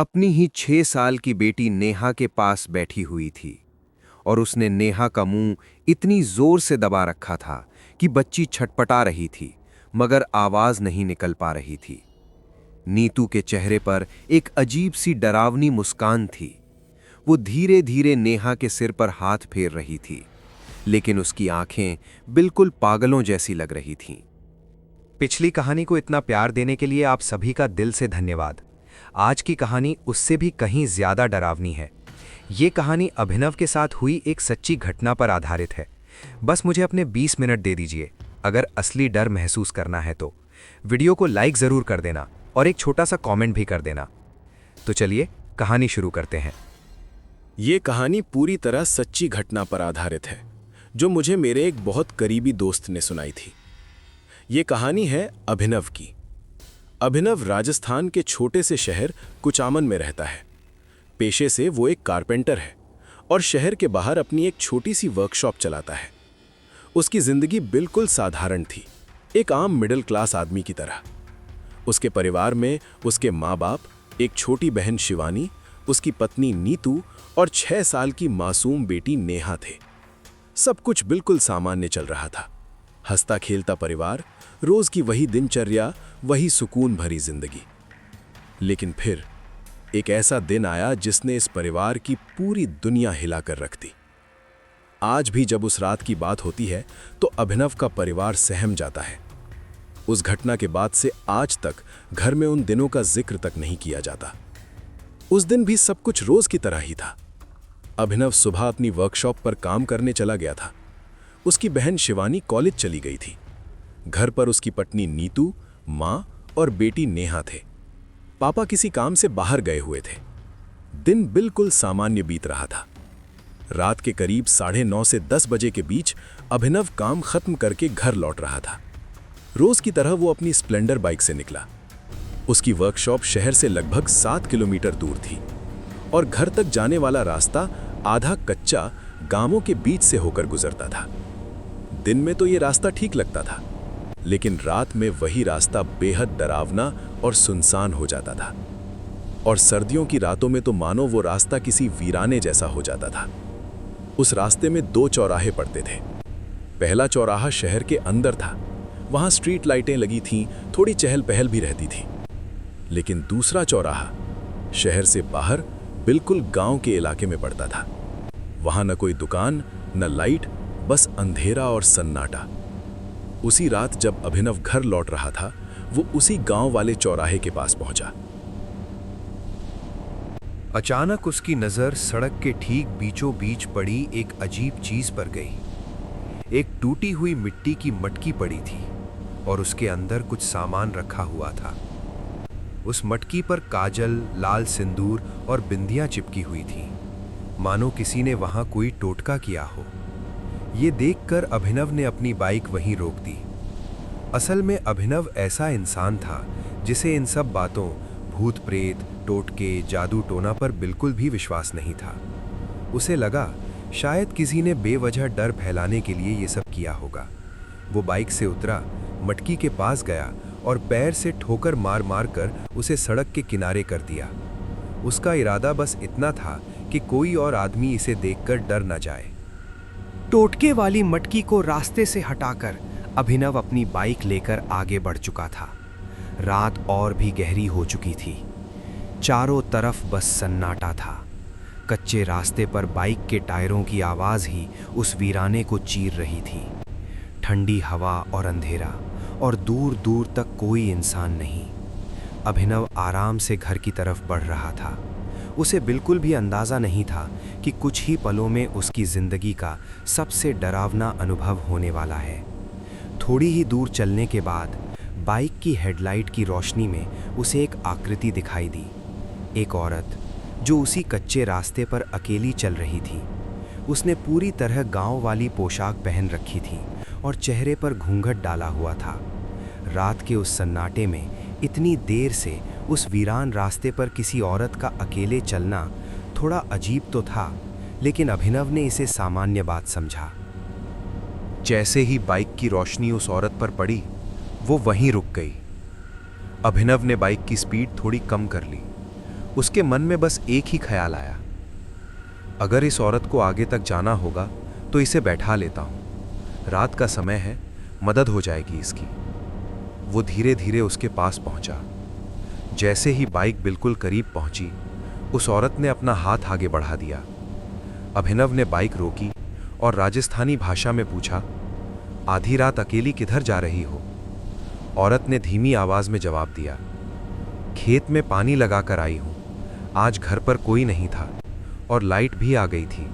अपनी ही 6 साल की बेटी नेहा के पास बैठी हुई थी और उसने नेहा का मुंह इतनी जोर से दबा रखा था कि बच्ची छटपटा रही थी मगर आवाज नहीं निकल पा रही थी। नीतू के चेहरे पर एक अजीब सी डरावनी मुस्कान थी। वो धीरे धीरे नेहा के सिर पर हाथ फेर रही थी, लेकिन उसकी आंखें बिल्कुल पागलों जैसी लग रही थीं। पिछली कहानी को इतना प्यार देने के लिए आप सभी का दिल से धन्यवाद। आज की कहानी उससे भी कहीं ज्यादा डरावनी है। ये कहानी अभिनव के साथ हुई एक सच्ची घटना पर आधारित है। बस मुझे अपने 20 मिनट दे दीजिए। अगर असली डर महसूस करना है तो वीडियो को लाइक जरूर कर देना और एक छोटा सा कमेंट भी कर देना। तो चलिए कहानी शुरू करते हैं। ये कहानी पूरी तरह सच्ची घटना पर आधारित है, जो मुझे मेरे एक बहुत करीबी दोस्त ने सुनाई थी। ये कहानी है अभिनव की। अभिनव राजस्थान के छोटे से शहर कुचामन में रहता है। पेशे से वो एक कारपेंटर है और शहर के बाहर अपनी एक छोटी सी वर्कशॉप चलाता है। उसकी जिंदगी बिल्कुल साधारण थी, एक आम मिडिल क्लास आदमी की तरह। उसके परिवार में उसके माँ बाप, एक छोटी बहन शिवानी, उसकी पत्नी नीतू और 6 साल की मासूम बेटी नेहा थे। सब कुछ बिल्कुल सामान्य चल रहा था। हंसता खेलता परिवार, रोज की वही दिनचर्या, वही सुकून भरी जिंदगी। लेकिन फिर एक ऐसा दिन आया जिसने इस परिवार की पूरी दुनिया हिलाकर रख दी। आज भी जब उस रात की बात होती है तो अभिनव का परिवार सहम जाता है। उस घटना के बाद से आज तक घर में उन दिनों का जिक्र तक नहीं किया जाता। उस दिन भी सब कुछ रोज की तरह ही था। अभिनव सुबह अपनी वर्कशॉप पर काम करने चला गया था। उसकी बहन शिवानी कॉलेज चली गई थी। घर पर उसकी पत्नी नीतू, माँ और बेटी नेहा थे। पापा किसी काम से बाहर गए हुए थे। दिन बिल्कुल सामान्य बीत रहा था। रात के करीब 9:30 से 10 बजे के बीच अभिनव काम खत्म करके घर लौट रहा था। रोज की तरह वो अपनी स्प्लेंडर बाइक से निकला। उसकी वर्कशॉप शहर से लगभग 7 किलोमीटर दूर थी और घर तक जाने वाला रास्ता आधा कच्चा गांवों के बीच से होकर गुजरता था। दिन में तो ये रास्ता ठीक लगता था, लेकिन रात में वही रास्ता बेहद डरावना और सुनसान हो जाता था। और सर्दियों की रातों में तो मानो वो रास्ता किसी वीराने जैसा हो जाता था। उस रास्ते में 2 चौराहे पड़ते थे। पहला चौराहा शहर के अंदर था, वहां स्ट्रीट लाइटें लगी थीं, थोड़ी चहल पहल भी रहती थी। लेकिन दूसरा चौराहा शहर से बाहर बिल्कुल गांव के इलाके में पड़ता था। वहां न कोई दुकान, न लाइट, बस अंधेरा और सन्नाटा। उसी रात जब अभिनव घर लौट रहा था, वो उसी गांव वाले चौराहे के पास पहुंचा। अचानक उसकी नजर सड़क के ठीक बीचों बीच पड़ी एक अजीब चीज पर गई। एक टूटी हुई मिट्टी की मटकी पड़ी थी और उसके अंदर कुछ सामान रखा हुआ था। उस मटकी पर काजल, लाल सिंदूर और बिंदियां चिपकी हुई थीं, मानो किसी ने वहां कोई टोटका किया हो। ये देखकर अभिनव ने अपनी बाइक वहीं रोक दी। असल में अभिनव ऐसा इंसान था जिसे इन सब बातों, भूत प्रेत, टोटके, जादू टोना पर बिल्कुल भी विश्वास नहीं था। उसे लगा शायद किसी ने बेवजह डर फैलाने के लिए ये सब किया होगा। वो बाइक से उतरा, मटकी के पास गया और पैर से ठोकर मार मार कर उसे सड़क के किनारे कर दिया। उसका इरादा बस इतना था कि कोई और आदमी इसे देखकर डर न जाए। टोटके वाली मटकी को रास्ते से हटाकर अभिनव अपनी बाइक लेकर आगे बढ़ चुका था। रात और भी गहरी हो चुकी थी। चारों तरफ बस सन्नाटा था। कच्चे रास्ते पर बाइक के टायरों की आवाज ही उस वीराने को चीर रही थी। ठंडी हवा और अंधेरा, और दूर दूर तक कोई इंसान नहीं। अभिनव आराम से घर की तरफ बढ़ रहा था। उसे बिल्कुल भी अंदाज़ा नहीं था कि कुछ ही पलों में उसकी ज़िंदगी का सबसे डरावना अनुभव होने वाला है। थोड़ी ही दूर चलने के बाद बाइक की हेडलाइट की रोशनी में उसे एक आकृति दिखाई दी। एक औरत जो उसी कच्चे रास्ते पर अकेली चल रही थी। उसने पूरी तरह गांव वाली पोशाक पहन रखी थी और चेहरे पर घूंघट डाला हुआ था। रात के उस सन्नाटे में इतनी देर से उस वीरान रास्ते पर किसी औरत का अकेले चलना थोड़ा अजीब तो था, लेकिन अभिनव ने इसे सामान्य बात समझा। जैसे ही बाइक की रोशनी उस औरत पर पड़ी, वो वहीं रुक गई। अभिनव ने बाइक की स्पीड थोड़ी कम कर ली उसके मन में बस एक ही ख्याल आया, अगर इस औरत को आगे तक जाना होगा तो इसे बैठा लेता हूं। रात का समय है, मदद हो जाएगी इसकी। वो धीरे धीरे उसके पास पहुंचा। जैसे ही बाइक बिल्कुल करीब पहुंची, उस औरत ने अपना हाथ आगे बढ़ा दिया। अभिनव ने बाइक रोकी और राजस्थानी भाषा में पूछा, आधी रात अकेली किधर जा रही हो? औरत ने धीमी आवाज में जवाब दिया, खेत में पानी लगाकर आई हूं। आज घर पर कोई नहीं था और लाइट भी आ गई थी,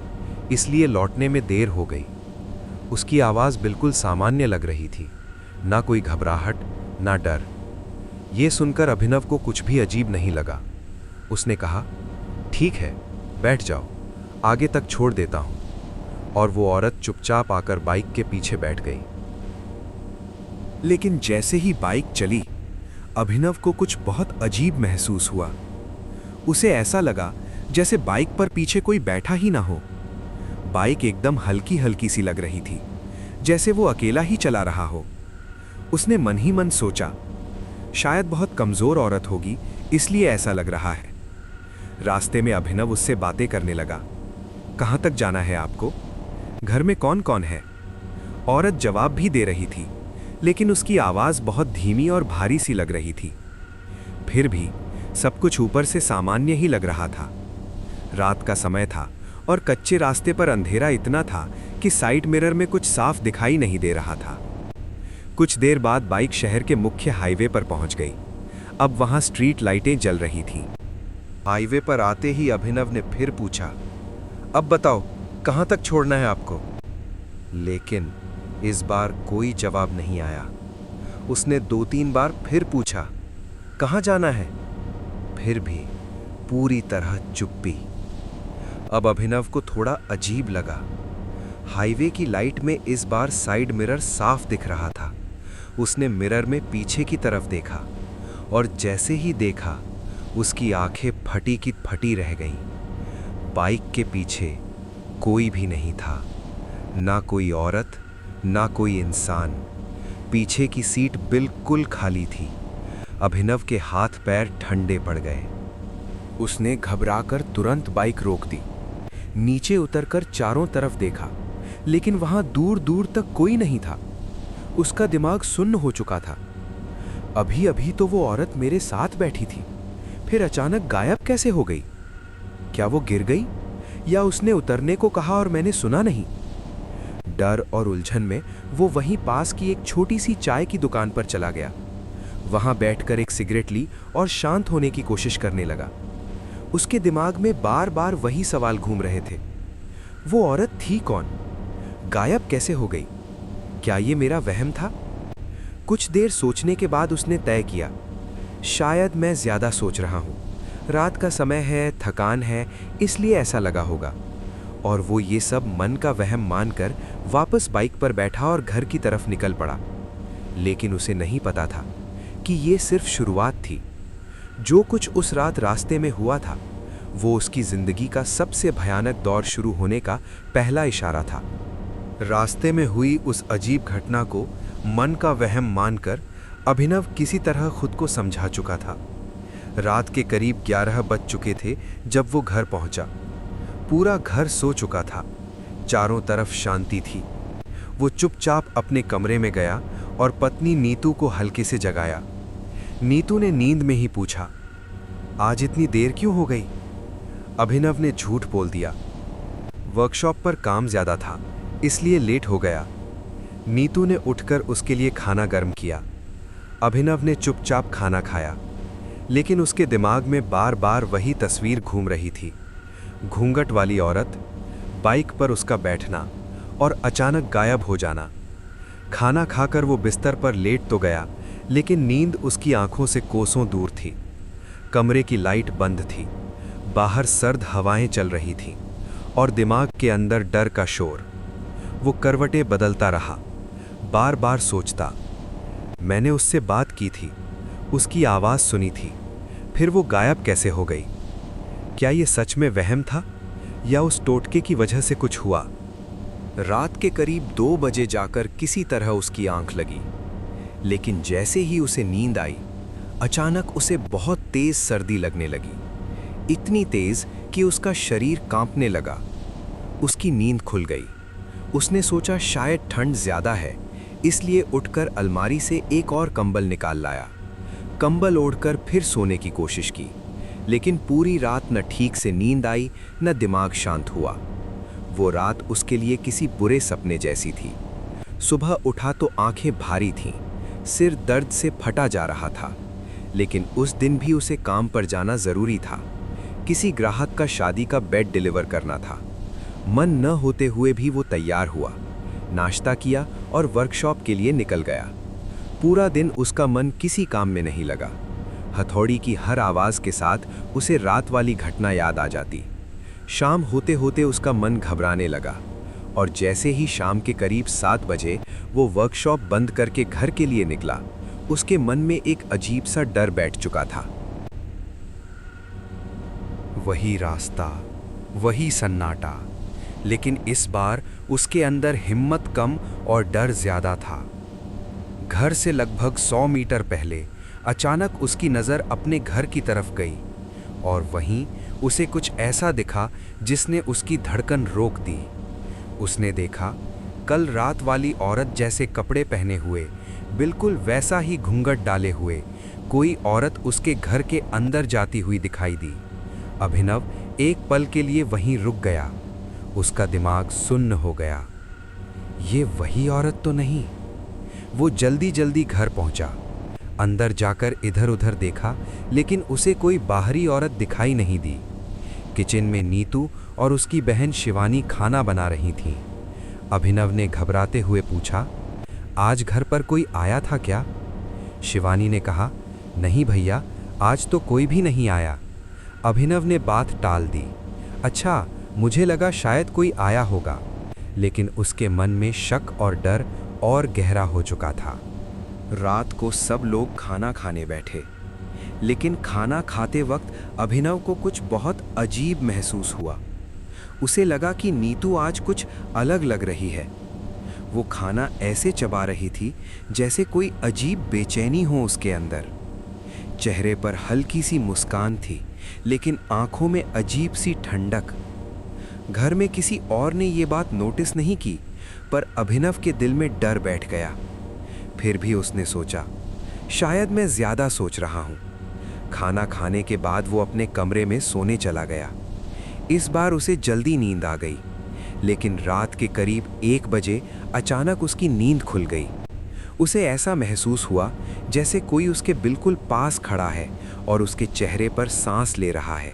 इसलिए लौटने में देर हो गई। उसकी आवाज बिल्कुल सामान्य लग रही थी, ना कोई घबराहट ना डर। यह सुनकर अभिनव को कुछ भी अजीब नहीं लगा। उसने कहा, ठीक है, बैठ जाओ, आगे तक छोड़ देता हूं। और वो औरत चुपचाप आकर बाइक के पीछे बैठ गई। लेकिन जैसे ही बाइक चली, अभिनव को कुछ बहुत अजीब महसूस हुआ। उसे ऐसा लगा जैसे बाइक पर पीछे कोई बैठा ही ना हो। बाइक एकदम हल्की हल्की सी लग रही थी, जैसे वो अकेला ही चला रहा हो। उसने मन ही मन सोचा, शायद बहुत कमजोर औरत होगी, इसलिए ऐसा लग रहा है। रास्ते में अभिनव उससे बातें करने लगा। कहाँ तक जाना है आपको? घर में कौन कौन है? औरत जवाब भी दे रही थी, लेकिन उसकी आवाज बहुत धीमी और भारी सी लग रही थी। फिर भी सब कुछ ऊपर से सामान्य ही लग रहा था। रात का समय था और कच्चे रास्ते पर अंधेरा इतना था कि साइड मिरर में कुछ साफ दिखाई नहीं दे रहा था। कुछ देर बाद बाइक शहर के मुख्य हाईवे पर पहुंच गई। अब वहां स्ट्रीट लाइटें जल रही थीं। हाईवे पर आते ही अभिनव ने फिर पूछा, अब बताओ, कहां तक छोड़ना है आपको? लेकिन इस बार कोई जवाब नहीं आया। उसने 2-3 बार फिर पूछा, कहां जाना है? फिर भी पूरी तरह चुप्पी। अब अभिनव को थोड़ा अजीब लगा। हाईवे की लाइट में इस बार साइड मिरर साफ दिख रहा था। उसने मिरर में पीछे की तरफ देखा और जैसे ही देखा, उसकी आंखें फटी की फटी रह गईं। बाइक के पीछे कोई भी नहीं था, ना कोई औरत ना कोई इंसान। पीछे की सीट बिल्कुल खाली थी। अभिनव के हाथ पैर ठंडे पड़ गए। उसने घबराकर तुरंत बाइक रोक दी। नीचे उतरकर चारों तरफ देखा, लेकिन वहां दूर दूर तक कोई नहीं था। उसका दिमाग सुन्न हो चुका था। अभी अभी तो वो औरत मेरे साथ बैठी थी, फिर अचानक गायब कैसे हो गई? क्या वो गिर गई या उसने उतरने को कहा और मैंने सुना नहीं? डर और उलझन में वो वहीं पास की एक छोटी सी चाय की दुकान पर चला गया। वहां बैठकर एक सिगरेट ली और शांत होने की कोशिश करने लगा। उसके दिमाग में बार बार वही सवाल घूम रहे थे। वो औरत थी कौन? गायब कैसे हो गई? क्या ये मेरा वहम था? कुछ देर सोचने के बाद उसने तय किया, शायद मैं ज्यादा सोच रहा हूं। रात का समय है, थकान है, इसलिए ऐसा लगा होगा। और वो ये सब मन का वहम मानकर वापस बाइक पर बैठा और घर की तरफ निकल पड़ा। लेकिन उसे नहीं पता था कि ये सिर्फ शुरुआत थी। जो कुछ उस रात रास्ते में हुआ था, वो उसकी जिंदगी का सबसे भयानक दौर शुरू होने का पहला इशारा था। रास्ते में हुई उस अजीब घटना को मन का वहम मानकर अभिनव किसी तरह खुद को समझा चुका था। रात के करीब 11 बज चुके थे जब वो घर पहुंचा। पूरा घर सो चुका था, चारों तरफ शांति थी। वो चुपचाप अपने कमरे में गया और पत्नी नीतू को हल्के से जगाया। नीतू ने नींद में ही पूछा, आज इतनी देर क्यों हो गई? अभिनव ने झूठ बोल दिया, वर्कशॉप पर काम ज्यादा था, इसलिए लेट हो गया। नीतू ने उठकर उसके लिए खाना गर्म किया। अभिनव ने चुपचाप खाना खाया, लेकिन उसके दिमाग में बार बार वही तस्वीर घूम रही थी। घूंघट वाली औरत, बाइक पर उसका बैठना और अचानक गायब हो जाना। खाना खाकर वो बिस्तर पर लेट तो गया, लेकिन नींद उसकी आंखों से कोसों दूर थी। कमरे की लाइट बंद थी, बाहर सर्द हवाएं चल रही थीं और दिमाग के अंदर डर का शोर। वो करवटें बदलता रहा, बार बार सोचता, मैंने उससे बात की थी, उसकी आवाज़ सुनी थी, फिर वो गायब कैसे हो गई? क्या ये सच में वहम था या उस टोटके की वजह से कुछ हुआ? रात के करीब 2 बजे जाकर किसी तरह उसकी आंख लगी, लेकिन जैसे ही उसे नींद आई, अचानक उसे बहुत तेज सर्दी लगने लगी। इतनी तेज कि उसका शरीर कांपने लगा। उसकी नींद खुल गई। उसने सोचा शायद ठंड ज्यादा है, इसलिए उठकर अलमारी से एक और कंबल निकाल लाया। कंबल ओढ़कर फिर सोने की कोशिश की, लेकिन पूरी रात न ठीक से नींद आई न दिमाग शांत हुआ। वो रात उसके लिए किसी बुरे सपने जैसी थी। सुबह उठा तो आंखें भारी थीं, सिर दर्द से फटा जा रहा था, लेकिन उस दिन भी उसे काम पर जाना जरूरी था। किसी ग्राहक का शादी का बेड डिलीवर करना था। मन न होते हुए भी वो तैयार हुआ, नाश्ता किया और वर्कशॉप के लिए निकल गया। पूरा दिन उसका मन किसी काम में नहीं लगा। हथौड़ी की हर आवाज के साथ उसे रात वाली घटना याद आ जाती। शाम होते होते उसका मन घबराने लगा, और जैसे ही शाम के करीब 7 बजे वो वर्कशॉप बंद करके घर के लिए निकला, उसके मन में एक अजीब सा डर बैठ चुका था। वही रास्ता, वही सन्नाटा, लेकिन इस बार उसके अंदर हिम्मत कम और डर ज्यादा था। घर से लगभग 100 मीटर पहले अचानक उसकी नज़र अपने घर की तरफ गई, और वहीं उसे कुछ ऐसा दिखा जिसने उसकी धड़कन रोक दी। उसने देखा, कल रात वाली औरत जैसे कपड़े पहने हुए, बिल्कुल वैसा ही घूंघट डाले हुए कोई औरत उसके घर के अंदर जाती हुई दिखाई दी। अभिनव एक पल के लिए वहीं रुक गया। उसका दिमाग सुन्न हो गया। ये वही औरत तो नहीं। वो जल्दी जल्दी घर पहुंचा। अंदर जाकर इधर उधर देखा, लेकिन उसे कोई बाहरी औरत दिखाई नहीं दी। किचन में नीतू और उसकी बहन शिवानी खाना बना रही थीं। अभिनव ने घबराते हुए पूछा, आज घर पर कोई आया था क्या? शिवानी ने कहा, नहीं भैया, आज तो कोई भी नहीं आया। अभिनव ने बात टाल दी। अच्छा, मुझे लगा शायद कोई आया होगा, लेकिन उसके मन में शक और डर और गहरा हो चुका था। रात को सब लोग खाना खाने बैठे, लेकिन खाना खाते वक्त अभिनव को कुछ बहुत अजीब महसूस हुआ। उसे लगा कि नीतू आज कुछ अलग लग रही है। वो खाना ऐसे चबा रही थी जैसे कोई अजीब बेचैनी हो उसके अंदर। चेहरे पर हल्की सी मुस्कान थी, लेकिन आंखों में अजीब सी ठंडक। घर में किसी और ने ये बात नोटिस नहीं की, पर अभिनव के दिल में डर बैठ गया। फिर भी उसने सोचा, शायद मैं ज्यादा सोच रहा हूँ। खाना खाने के बाद वो अपने कमरे में सोने चला गया। इस बार उसे जल्दी नींद आ गई, लेकिन रात के करीब 1 बजे अचानक उसकी नींद खुल गई। उसे ऐसा महसूस हुआ जैसे कोई उसके बिल्कुल पास खड़ा है और उसके चेहरे पर सांस ले रहा है।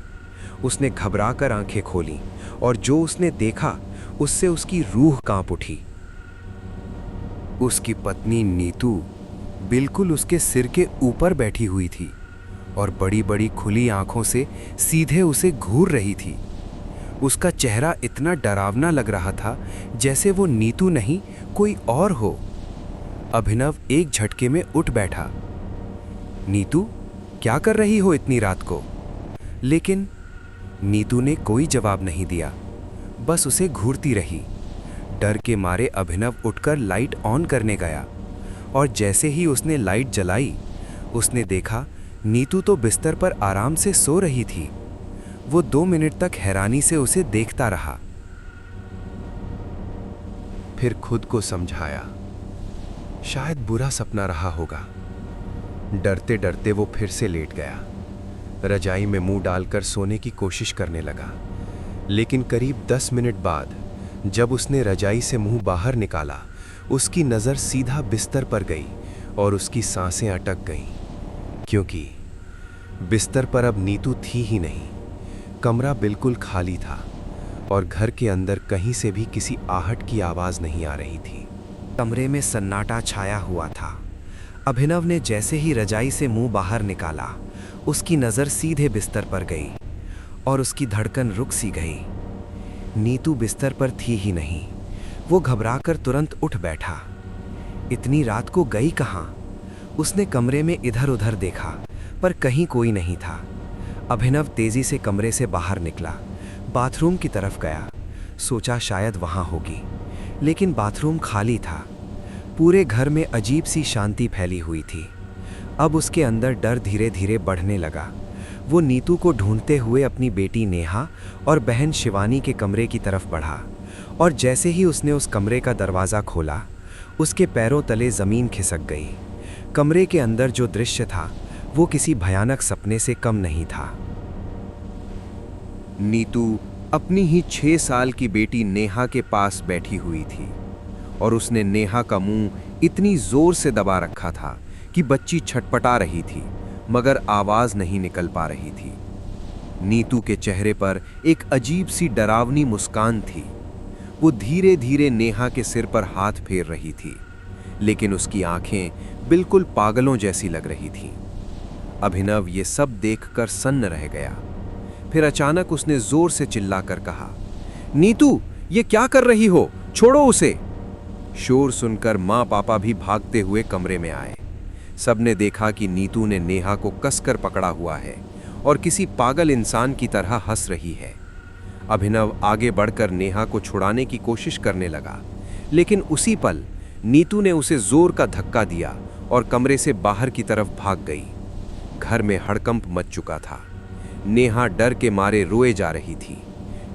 उसने घबराकर आंखें खोलीं, और जो उसने देखा उससे उसकी रूह कांप उठी। उसकी पत्नी नीतू बिल्कुल उसके सिर के ऊपर बैठी हुई थी और बड़ी बड़ी खुली आंखों से सीधे उसे घूर रही थी। उसका चेहरा इतना डरावना लग रहा था जैसे वो नीतू नहीं कोई और हो। अभिनव एक झटके में उठ बैठा। नीतू, क्या कर रही हो इतनी रात को? लेकिन नीतू ने कोई जवाब नहीं दिया, बस उसे घूरती रही। डर के मारे अभिनव उठकर लाइट ऑन करने गया, और जैसे ही उसने लाइट जलाई, उसने देखा नीतू तो बिस्तर पर आराम से सो रही थी। वो 2 मिनट तक हैरानी से उसे देखता रहा, फिर खुद को समझाया, शायद बुरा सपना रहा होगा। डरते डरते वो फिर से लेट गया। रजाई में मुंह डालकर सोने की कोशिश करने लगा, लेकिन करीब 10 मिनट बाद जब उसने रजाई से मुंह बाहर निकाला, उसकी नज़र सीधा बिस्तर पर गई और उसकी सांसें अटक गईं, क्योंकि बिस्तर पर अब नीतू थी ही नहीं। कमरा बिल्कुल खाली था और घर के अंदर कहीं से भी किसी आहट की आवाज़ नहीं आ रही थी। कमरे में सन्नाटा छाया हुआ था। अभिनव ने जैसे ही रजाई से मुंह बाहर निकाला, उसकी नज़र सीधे बिस्तर पर गई और उसकी धड़कन रुक सी गई। नीतू बिस्तर पर थी ही नहीं। वो घबराकर तुरंत उठ बैठा। इतनी रात को गई कहाँ? उसने कमरे में इधर उधर देखा, पर कहीं कोई नहीं था। अभिनव तेजी से कमरे से बाहर निकला, बाथरूम की तरफ गया। सोचा शायद वहाँ होगी, लेकिन बाथरूम खाली था। पूरे घर में अजीब सी शांति फैली हुई थी। अब उसके अंदर डर धीरे धीरे बढ़ने लगा। वो नीतू को ढूंढते हुए अपनी बेटी नेहा और बहन शिवानी के कमरे की तरफ बढ़ा, और जैसे ही उसने उस कमरे का दरवाज़ा खोला, उसके पैरों तले ज़मीन खिसक गई। कमरे के अंदर जो दृश्य था वो किसी भयानक सपने से कम नहीं था। नीतू अपनी ही 6 साल की बेटी नेहा के पास बैठी हुई थी और उसने नेहा का मुंह इतनी जोर से दबा रखा था कि बच्ची छटपटा रही थी, मगर आवाज नहीं निकल पा रही थी। नीतू के चेहरे पर एक अजीब सी डरावनी मुस्कान थी। वो धीरे धीरे नेहा के सिर पर हाथ फेर रही थी, लेकिन उसकी आंखें बिल्कुल पागलों जैसी लग रही थीं। अभिनव ये सब देखकर सन्न रह गया। फिर अचानक उसने जोर से चिल्लाकर कहा, नीतू, ये क्या कर रही हो? छोड़ो उसे। शोर सुनकर माँ पापा भी भागते हुए कमरे में आए। सबने देखा कि नीतू ने नेहा को कसकर पकड़ा हुआ है और किसी पागल इंसान की तरह हंस रही है। अभिनव आगे बढ़कर नेहा को छुड़ाने की कोशिश करने लगा, लेकिन उसी पल नीतू ने उसे जोर का धक्का दिया और कमरे से बाहर की तरफ भाग गई। घर में हड़कंप मच चुका था। नेहा डर के मारे रोए जा रही थी।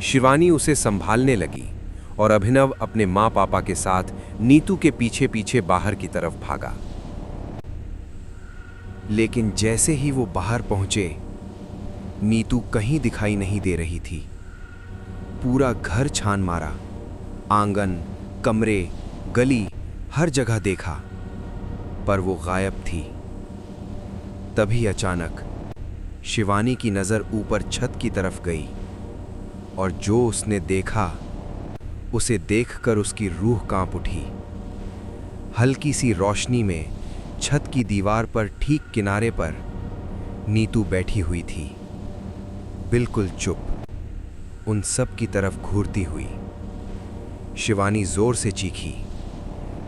शिवानी उसे संभालने लगी और अभिनव अपने माँ पापा के साथ नीतू के पीछे पीछे बाहर की तरफ भागा। लेकिन जैसे ही वो बाहर पहुंचे, नीतू कहीं दिखाई नहीं दे रही थी। पूरा घर छान मारा, आंगन, कमरे, गली, हर जगह देखा, पर वो गायब थी। तभी अचानक शिवानी की नज़र ऊपर छत की तरफ गई और जो उसने देखा उसे देखकर उसकी रूह कांप उठी। हल्की सी रोशनी में छत की दीवार पर ठीक किनारे पर नीतू बैठी हुई थी, बिल्कुल चुप, उन सब की तरफ घूरती हुई। शिवानी जोर से चीखी,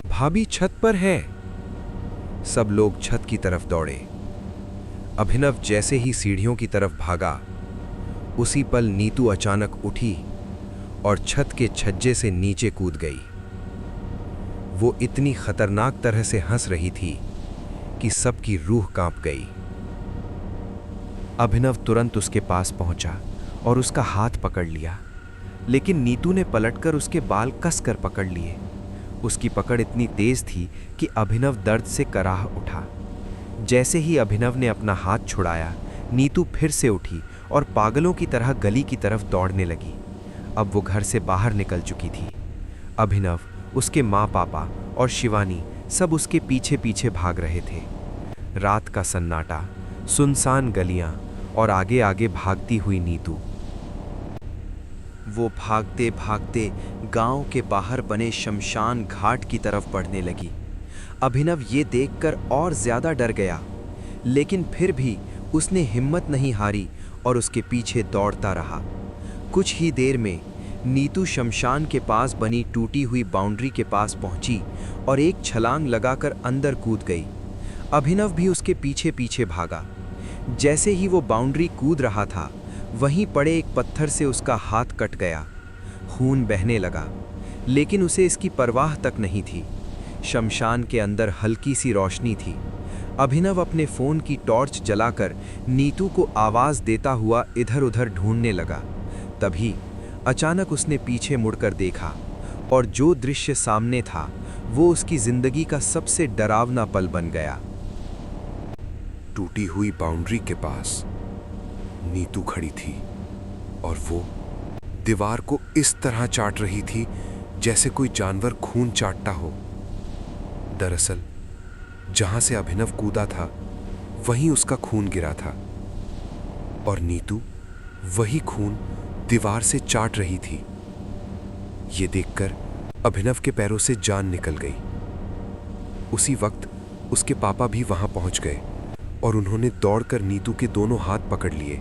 भाभी छत पर है। सब लोग छत की तरफ दौड़े। अभिनव जैसे ही सीढ़ियों की तरफ भागा, उसी पल नीतू अचानक उठी और छत के छज्जे से नीचे कूद गई। वो इतनी खतरनाक तरह से हंस रही थी कि सबकी रूह कांप गई। अभिनव तुरंत उसके पास पहुंचा और उसका हाथ पकड़ लिया, लेकिन नीतू ने पलटकर उसके बाल कसकर पकड़ लिए। उसकी पकड़ इतनी तेज थी कि अभिनव दर्द से कराह उठा। जैसे ही अभिनव ने अपना हाथ छुड़ाया, नीतू फिर से उठी और पागलों की तरह गली की तरफ दौड़ने लगी। अब वो घर से बाहर निकल चुकी थी। अभिनव, उसके माँ पापा और शिवानी सब उसके पीछे पीछे भाग रहे थे। रात का सन्नाटा, सुनसान गलियां और आगे आगे भागती हुई नीतू। वो भागते भागते गांव के बाहर बने शमशान घाट की तरफ बढ़ने लगी। अभिनव ये देखकर और ज्यादा डर गया, लेकिन फिर भी उसने हिम्मत नहीं हारी और उसके पीछे दौड़ता रहा। कुछ ही देर में नीतू शमशान के पास बनी टूटी हुई बाउंड्री के पास पहुंची और एक छलांग लगाकर अंदर कूद गई। अभिनव भी उसके पीछे पीछे भागा। जैसे ही वो बाउंड्री कूद रहा था, वहीं पड़े एक पत्थर से उसका हाथ कट गया। खून बहने लगा, लेकिन उसे इसकी परवाह तक नहीं थी। शमशान के अंदर हल्की सी रोशनी थी। अभिनव अपने फोन की टॉर्च जलाकर नीतू को आवाज देता हुआ इधर उधर ढूंढने लगा। तभी अचानक उसने पीछे मुड़कर देखा और जो दृश्य सामने था वो उसकी जिंदगी का सबसे डरावना पल बन गया। टूटी हुई बाउंड्री के पास नीतू खड़ी थी और वो दीवार को इस तरह चाट रही थी जैसे कोई जानवर खून चाटता हो। दरअसल जहां से अभिनव कूदा था वहीं उसका खून गिरा था और नीतू वही खून दीवार से चाट रही थी। ये देखकर अभिनव के पैरों से जान निकल गई। उसी वक्त उसके पापा भी वहां पहुंच गए और उन्होंने दौड़कर नीतू के दोनों हाथ पकड़ लिए,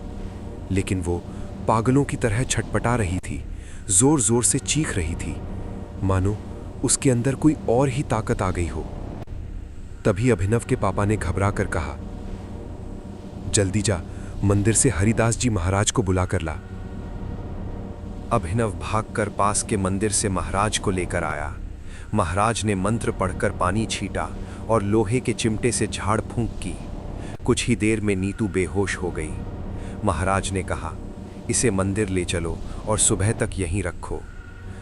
लेकिन वो पागलों की तरह छटपटा रही थी, जोर जोर से चीख रही थी, मानो उसके अंदर कोई और ही ताकत आ गई हो। तभी अभिनव के पापा ने घबरा कर कहा, जल्दी जा, मंदिर से हरिदास जी महाराज को बुला कर ला। अभिनव भागकर पास के मंदिर से महाराज को लेकर आया। महाराज ने मंत्र पढ़कर पानी छीटा और लोहे के चिमटे से झाड़ फूंक की। कुछ ही देर में नीतू बेहोश हो गई। महाराज ने कहा, इसे मंदिर ले चलो और सुबह तक यहीं रखो।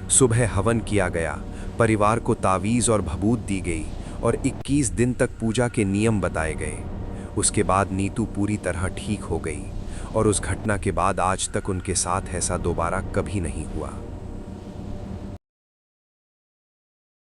सुबह हवन किया गया, परिवार को तावीज़ और भभूत दी गई और 21 दिन तक पूजा के नियम बताए गए। उसके बाद नीतू पूरी तरह ठीक हो गई और उस घटना के बाद आज तक उनके साथ ऐसा दोबारा कभी नहीं हुआ।